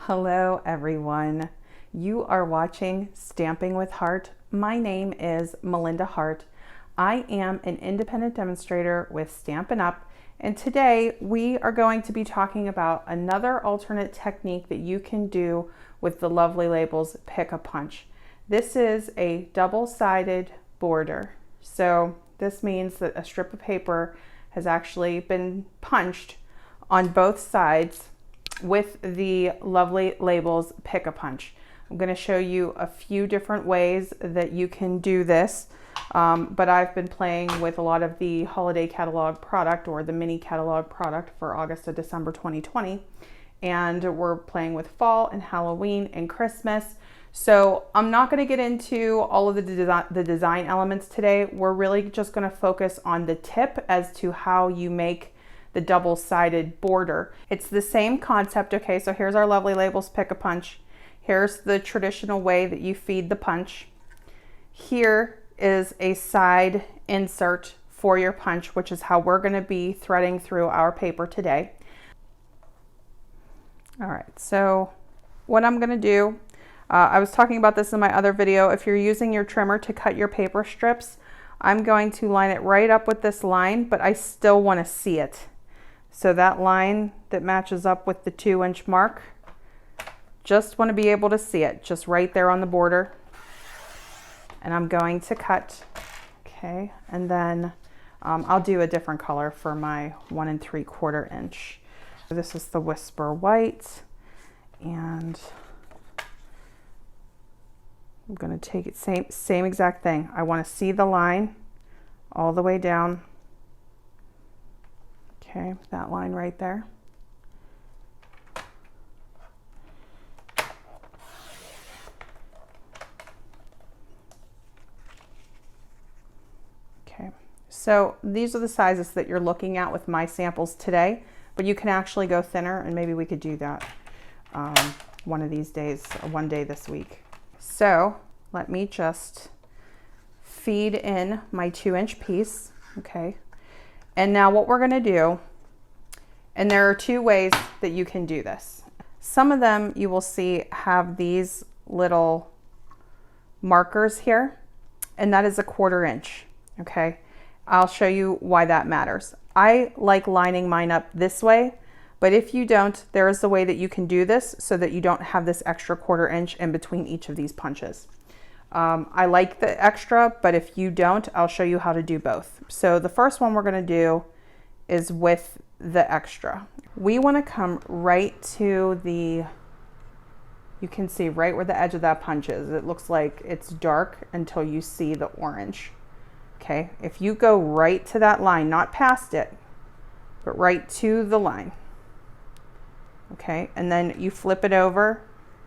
Hello everyone. You are watching Stamping with Hart. My name is Melinda Hart. I am an independent demonstrator with Stampin Up, and today we are going to be talking about another alternate technique that you can do with the Lovely Labels Pick-a-Punch. This is a double-sided border. So this means that a strip of paper has actually been punched on both sides with the Lovely Labels Pick-a-Punch. I'm going to show you a few different ways that you can do this, but I've been playing with a lot of the holiday catalog product or the mini catalog product for August to December 2020, and we're playing with fall and Halloween and Christmas. So I'm not going to get into all of the design elements today. We're really just going to focus on the tip as to how you make the double-sided border. It's the same concept. Okay, so here's our Lovely Labels Pick-a-Punch. Here's the traditional way that you feed the punch. Here is a side insert for your punch, which is how we're going to be threading through our paper today. All right, so what I'm going to do, I was talking about this in my other video. If you're using your trimmer to cut your paper strips, I'm going to line it right up with this line, but I still want to see it. So that line that matches up with the 2-inch mark, just want to be able to see it, just right there on the border. And I'm going to cut, okay, and then I'll do a different color for my 1 3/4 inch. This is the Whisper White, and I'm going to take it same exact thing. I want to see the line all the way down. Okay, that line right there. Okay, so these are the sizes that you're looking at with my samples today, but you can actually go thinner, and maybe we could do that one of these days, or one day this week. So let me just feed in my 2-inch piece, okay? And now what we're gonna do, and there are 2 ways that you can do this. Some of them you will see have these little markers here, and that is a 1/4 inch, okay? I'll show you why that matters. I like lining mine up this way, but if you don't, there is a way that you can do this so that you don't have this extra 1/4 inch in between each of these punches. I like the extra, but if you don't, I'll show you how to do both. So the first one we're going to do is with the extra. We want to come right to the, you can see right where the edge of that punch is. It looks like it's dark until you see the orange. Okay, if you go right to that line, not past it, but right to the line. Okay, and then you flip it over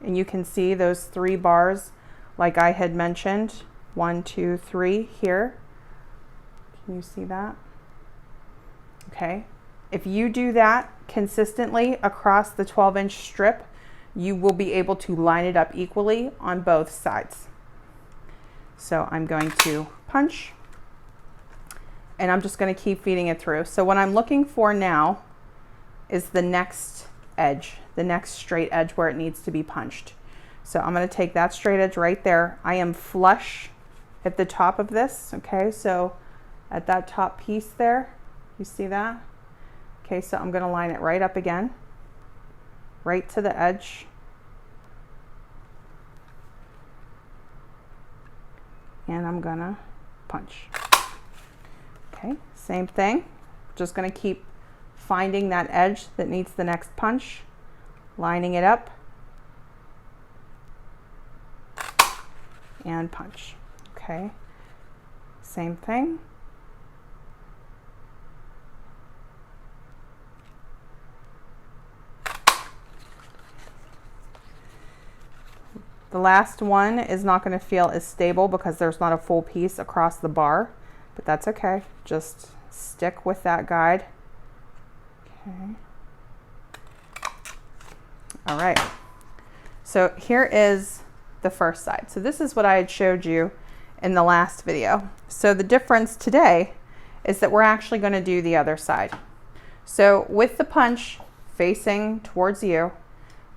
and you can see those 3 bars like I had mentioned, 1, 2, 3 here. Can you see that? Okay, if you do that consistently across the 12-inch strip, you will be able to line it up equally on both sides. So I'm going to punch, and I'm just going to keep feeding it through. So what I'm looking for now is the next edge, the next straight edge where it needs to be punched. So I'm going to take that straight edge right there. I am flush at the top of this, okay? So at that top piece there, you see that? Okay, so I'm going to line it right up again, right to the edge. And I'm going to punch. Okay, same thing. Just going to keep finding that edge that needs the next punch, lining it up, and punch. Okay, same thing. The last one is not going to feel as stable because there's not a full piece across the bar, but that's okay. Just stick with that guide. Okay. All right. So here is the first side. So this is what I had showed you in the last video. So the difference today is that we're actually going to do the other side. So with the punch facing towards you,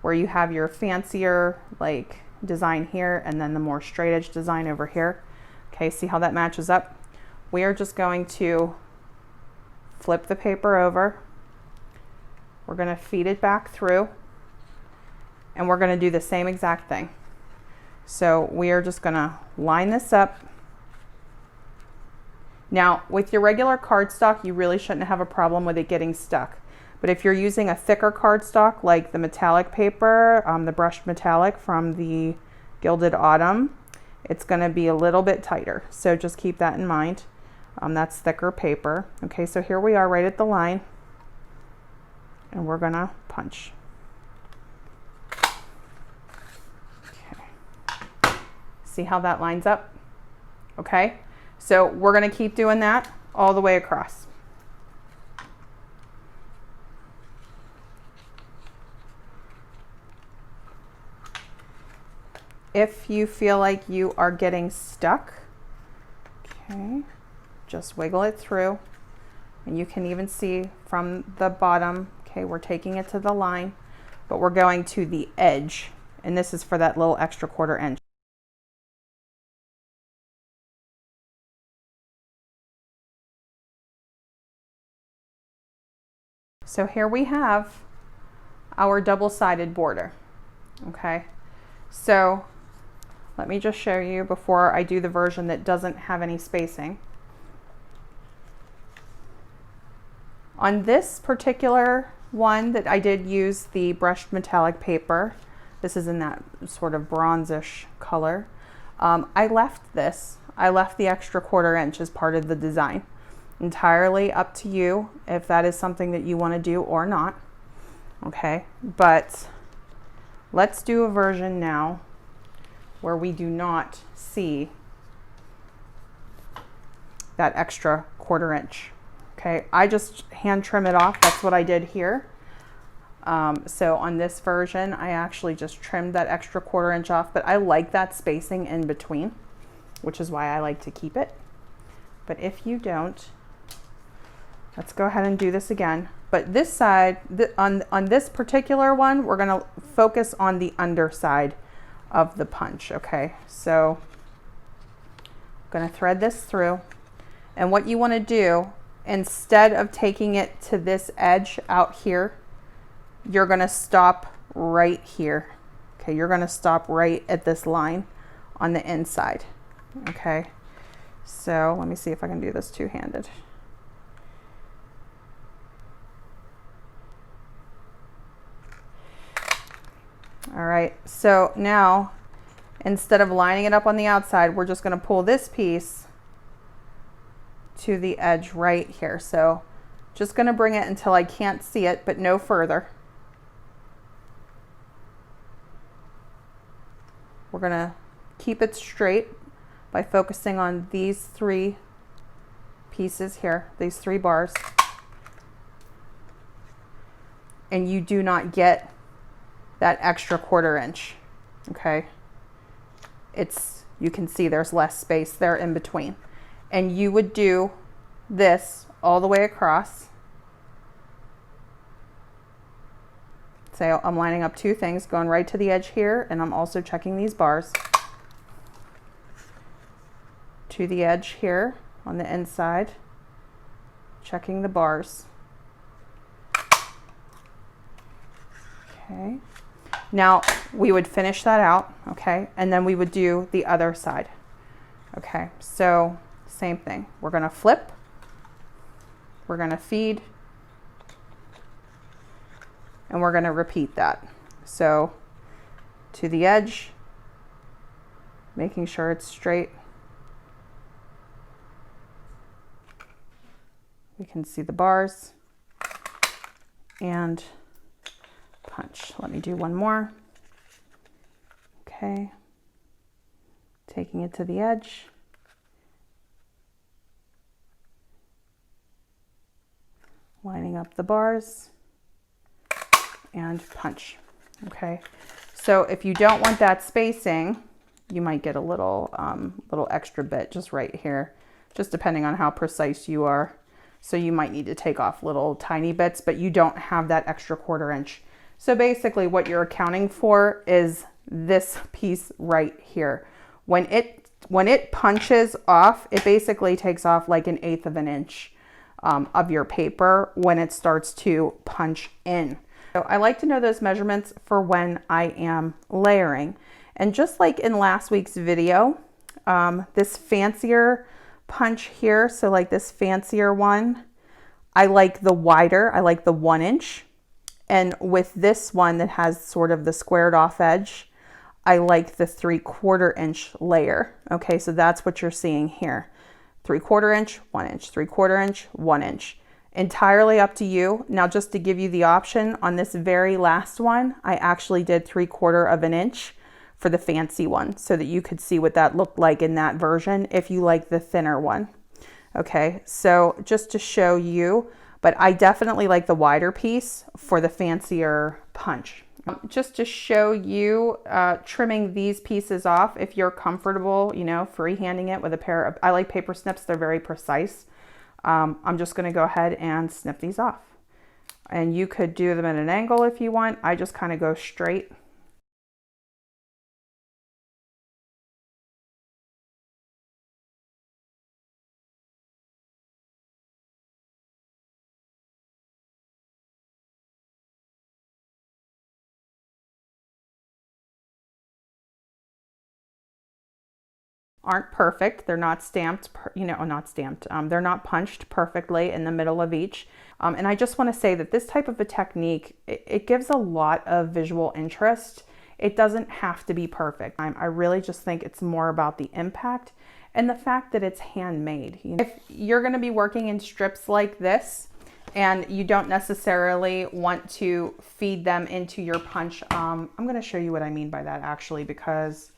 where you have your fancier like design here and then the more straight edge design over here. Okay, see how that matches up? We are just going to flip the paper over. We're going to feed it back through, and we're going to do the same exact thing. So we are just going to line this up. Now, with your regular cardstock, you really shouldn't have a problem with it getting stuck. But if you're using a thicker cardstock, like the metallic paper, the brushed metallic from the Gilded Autumn, it's going to be a little bit tighter. So just keep that in mind. That's thicker paper. Okay, so here we are right at the line, and we're going to punch. Okay. See how that lines up? Okay. So we're going to keep doing that all the way across. If you feel like you are getting stuck, okay, just wiggle it through. And you can even see from the bottom, okay, we're taking it to the line, but we're going to the edge. And this is for that little extra 1/4 inch. So here we have our double-sided border. Okay, so let me just show you before I do the version that doesn't have any spacing. On this particular one that I did use the brushed metallic paper, this is in that sort of bronzish color, I left the extra 1/4 inch as part of the design. Entirely up to you if that is something that you want to do or not. Okay, but let's do a version now where we do not see that extra 1/4 inch. Okay, I just hand trim it off. That's what I did here. So on this version, I actually just trimmed that extra 1/4 inch off, but I like that spacing in between, which is why I like to keep it. But if you don't, let's go ahead and do this again. But this side, on this particular one, we're going to focus on the underside of the punch. Okay, so I'm going to thread this through. And what you want to do, instead of taking it to this edge out here, you're going to stop right here. Okay, you're going to stop right at this line on the inside. Okay, so let me see if I can do this two-handed. All right, so now instead of lining it up on the outside, we're just going to pull this piece to the edge right here. So just going to bring it until I can't see it, but no further. We're going to keep it straight by focusing on these 3 pieces here, these 3 bars. And you do not get that extra 1/4 inch. Okay, you can see there's less space there in between, and you would do this all the way across. Say I'm lining up 2 things, going right to the edge here, and I'm also checking these bars to the edge here on the inside, checking the bars. Okay. Now we would finish that out, okay, and then we would do the other side. Okay, so same thing. We're going to flip, we're going to feed, and we're going to repeat that. So to the edge, making sure it's straight. We can see the bars, and punch. Let me do one more. Okay, taking it to the edge, lining up the bars, and punch. Okay, so if you don't want that spacing, you might get a little extra bit just right here, just depending on how precise you are. So you might need to take off little tiny bits, but you don't have that extra 1/4 inch. So basically what you're accounting for is this piece right here. When it punches off, it basically takes off like 1/8 of an inch of your paper when it starts to punch in. So I like to know those measurements for when I am layering. And just like in last week's video, this fancier punch here, so like this fancier one, I like the wider, I like the 1 inch. And with this one that has sort of the squared off edge, I like the 3/4 inch layer. Okay, so that's what you're seeing here. 3/4 inch, 1 inch, 3/4 inch, 1 inch. Entirely up to you. Now, just to give you the option, on this very last one, I actually did 3/4 of an inch for the fancy one so that you could see what that looked like in that version if you like the thinner one. Okay, so just to show you, but I definitely like the wider piece for the fancier punch. Just to show you trimming these pieces off, if you're comfortable, you know, freehanding it with a pair of, I like paper snips, they're very precise. I'm just gonna go ahead and snip these off. And you could do them at an angle if you want. I just kind of go straight. Aren't perfect. They're not stamped, you know, not stamped. They're not punched perfectly in the middle of each. And I just want to say that this type of a technique, it gives a lot of visual interest. It doesn't have to be perfect. I really just think it's more about the impact and the fact that it's handmade. You know, if you're going to be working in strips like this and you don't necessarily want to feed them into your punch, I'm going to show you what I mean by that actually, because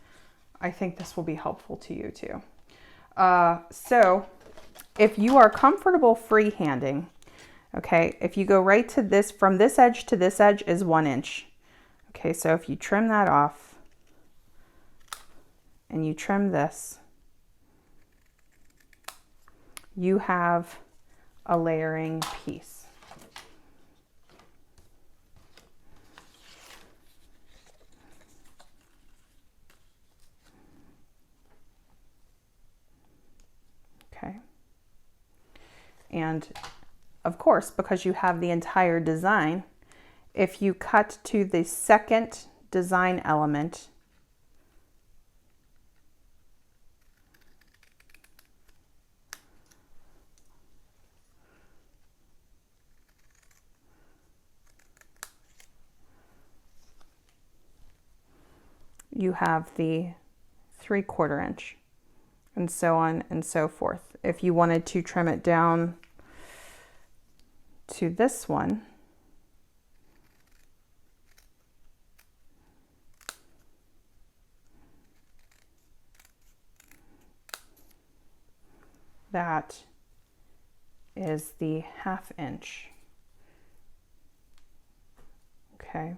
I think this will be helpful to you too. So if you are comfortable freehanding, okay, if you go right to this, from this edge to this edge is 1 inch. Okay, so if you trim that off and you trim this, you have a layering piece. Okay. And of course, because you have the entire design, if you cut to the second design element, you have the 3/4 inch, and so on and so forth. If you wanted to trim it down to this one, that is the 1/2 inch. Okay.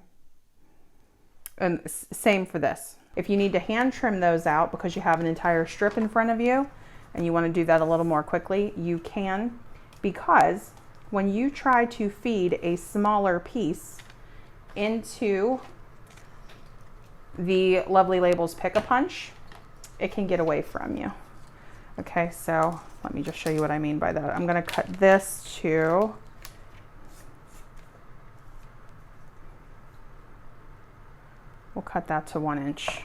And same for this. If you need to hand trim those out because you have an entire strip in front of you and you want to do that a little more quickly, you can, because when you try to feed a smaller piece into the Lovely Labels Pick-a-Punch, it can get away from you. Okay, so let me just show you what I mean by that. I'm going to cut this to we'll cut that to 1 inch.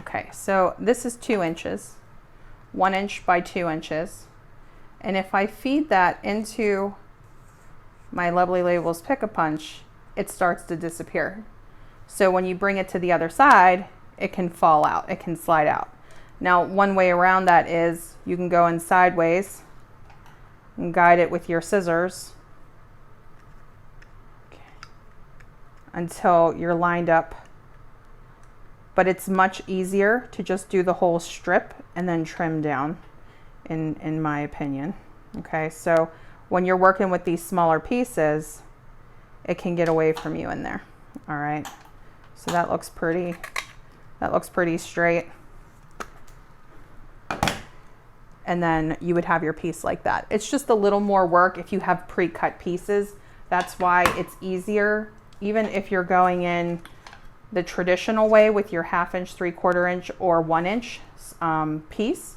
Okay, so this is 2 inches, 1 inch by 2 inches. And if I feed that into my Lovely Labels Pick-a-Punch, it starts to disappear. So when you bring it to the other side, it can fall out, it can slide out. Now, one way around that is you can go in sideways and guide it with your scissors until you're lined up. But it's much easier to just do the whole strip and then trim down, in my opinion. Okay, so when you're working with these smaller pieces, it can get away from you in there. All right, so that looks pretty straight. and then you would have your piece like that. It's just a little more work if you have pre-cut pieces. That's why it's easier, even if you're going in the traditional way with your 1/2 inch, 3/4 inch, or 1 inch piece,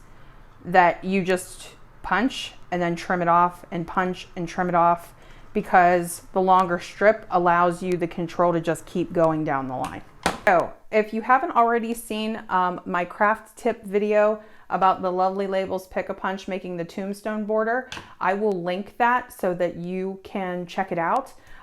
that you just punch and then trim it off and punch and trim it off, because the longer strip allows you the control to just keep going down the line. So if you haven't already seen my craft tip video about the Lovely Labels Pick-a-Punch making the tombstone border, I will link that so that you can check it out.